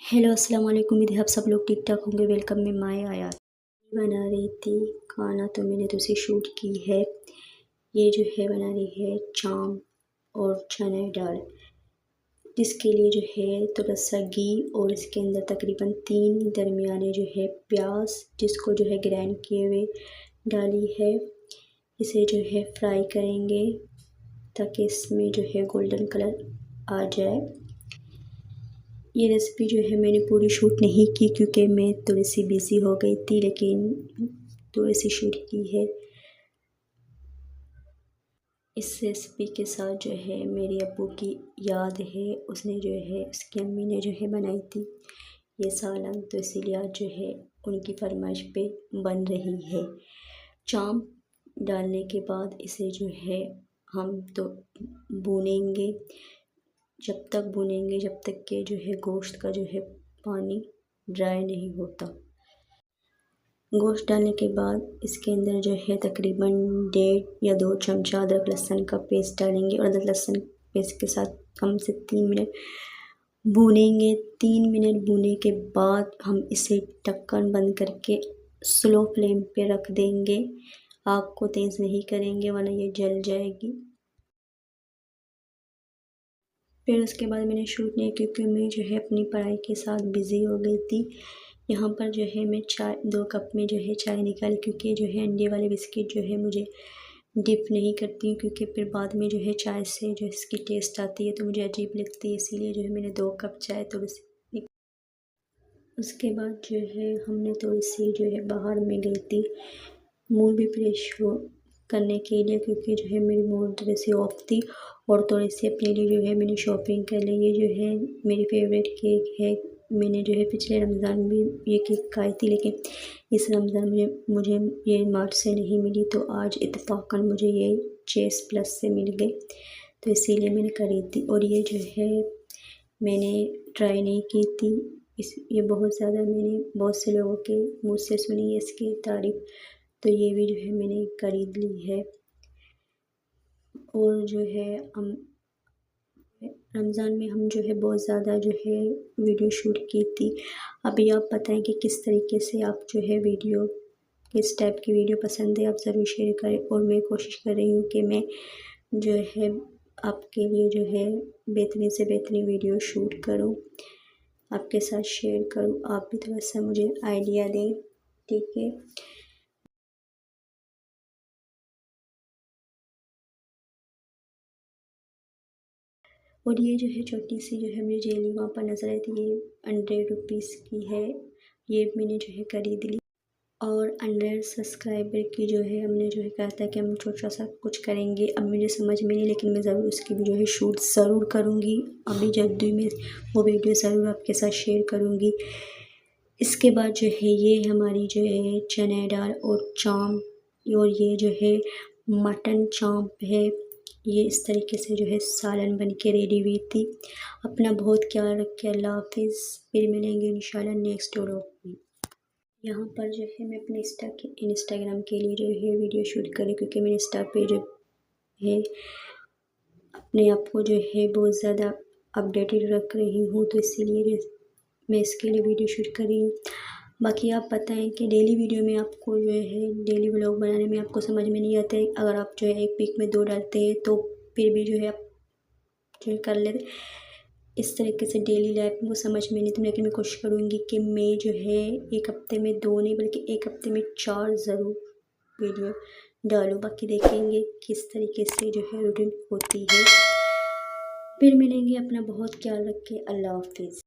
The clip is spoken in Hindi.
हेलो अस्सलाम वालेकुम। उम्मीद है आप सब लोग ठीक ठाक होंगे। वेलकम में माय आयात बना रही थी खाना, तो मैंने तो उसे शूट की है। ये जो है बना रही है चाम और चने दाल, जिसके लिए जो है थोड़ा सा घी और इसके अंदर तकरीबन 3 दरमियाने जो है प्याज, जिसको जो है ग्राइंड किए हुए डाली है। इसे जो है फ्राई करेंगे ताकि इसमें जो है गोल्डन कलर आ जाए। ये रेसिपी जो है मैंने पूरी शूट नहीं की क्योंकि मैं थोड़ी सी बिज़ी हो गई थी, लेकिन थोड़ी सी शूट की है। इस रेसिपी के साथ जो है मेरी अब्बू की याद है, उसने जो है उसकी अम्मी ने जो है बनाई थी ये सालन, तो इसीलिए आज जो है उनकी फरमाइश पे बन रही है। चाम डालने के बाद इसे जो है हम तो भूनेंगे, जब तक भुनेंगे जब तक के जो है गोश्त का जो है पानी ड्राई नहीं होता। गोश्त डालने के बाद इसके अंदर जो है तकरीबन 1.5 या 2 चमचा अदरक लहसुन का पेस्ट डालेंगे और अदरक लहसुन पेस्ट के साथ कम से 3 मिनट भूनेंगे। 3 मिनट भूने के बाद हम इसे ढक्कन बंद करके स्लो फ्लेम पे रख देंगे। आग को तेज़ नहीं करेंगे वरना ये जल जाएगी। फिर उसके बाद मैंने शूट नहीं क्योंकि मैं जो है अपनी पढ़ाई के साथ बिज़ी हो गई थी। यहाँ पर जो है मैं चाय 2 कप में जो है चाय निकाली, क्योंकि जो है अंडे वाले बिस्किट जो है मुझे डिप नहीं करती हूँ, क्योंकि फिर बाद में जो है चाय से जो इसकी टेस्ट आती है तो मुझे अजीब लगती है। इसीलिए जो है मैंने 2 कप चाय थोड़ी सी। उसके बाद जो है हमने थोड़ी सी जो है बाहर में गई थी मूड भी फ्रेश हो करने के लिए, क्योंकि जो है मेरी मूड थोड़ी सी ऑफ थी और थोड़ी सी अपने लिए जो है मैंने शॉपिंग कर ली। ये जो है मेरी फेवरेट केक है। मैंने जो है पिछले रमज़ान भी ये केक खाई थी, लेकिन इस रमज़ान में मुझे ये मार्ट से नहीं मिली, तो आज इत्तेफाकन मुझे ये चेस प्लस से मिल गई, तो इसीलिए मैंने खरीदी। और ये जो है मैंने ट्राई नहीं की थी, ये बहुत ज़्यादा मैंने बहुत से लोगों के मुँह से सुनी है इसकी तारीफ़, तो ये भी जो है मैंने खरीद ली है। और जो है हम रमज़ान में हम जो है बहुत ज़्यादा जो है वीडियो शूट की थी। अभी आप बताएं कि किस तरीके से आप जो है वीडियो, किस टाइप की वीडियो पसंद है, आप ज़रूर शेयर करें। और मैं कोशिश कर रही हूँ कि मैं जो है आपके लिए जो है बेहतरीन से बेहतरीन वीडियो शूट करूँ, आपके साथ शेयर करूँ। आप भी थोड़ा सा मुझे आइडिया दें, ठीक है। और ये जो है छोटी सी जो है मुझे जेली वहाँ पर नज़र आई थी, ये 100 रुपीज़ की है। ये मैंने जो है खरीद ली। और 100 सब्सक्राइबर की जो है हमने जो है कहा था कि हम छोटा सा कुछ करेंगे। अब मुझे समझ में नहीं, लेकिन मैं ज़रूर उसकी भी जो है शूट ज़रूर करूँगी। अभी जल्दी में वो वीडियो ज़रूर आपके साथ शेयर करूँगी। इसके बाद जो है ये हमारी जो है चने दाल और चाम, और ये जो है मटन चाप है। ये इस तरीके से जो है सालन बन के रेडी हुई थी। अपना बहुत ख्याल रखें। अल्लाह हाफिज़। फिर मिलेंगे इंशाल्लाह नेक्स्ट व्लॉग में। यहाँ पर जो है मैं अपने इंस्टाग्राम के लिए जो है वीडियो शूट करी, क्योंकि मैं इंस्टा पे जो है अपने आप को जो है बहुत ज़्यादा अपडेटेड रख रही हूँ, तो इसीलिए मैं इसके लिए वीडियो शूट कर रही हूँ। बाकी आप बताएं कि डेली वीडियो में आपको जो है डेली व्लॉग बनाने में आपको समझ में नहीं आता है। अगर आप जो है एक वीक में 2 डालते हैं तो फिर भी जो है आप जो है कर लेते। इस तरीके से डेली लाइफ में वो समझ में नहीं, तो लेकिन मैं कोशिश करूँगी कि मैं जो है एक हफ्ते में 2 नहीं बल्कि एक हफ्ते में 4 ज़रूर वीडियो डालूँ। बाकी देखेंगे किस तरीके से जो है रूटीन होती है। फिर मिलेंगे। अपना बहुत ख्याल रखें। अल्लाह हाफिज़।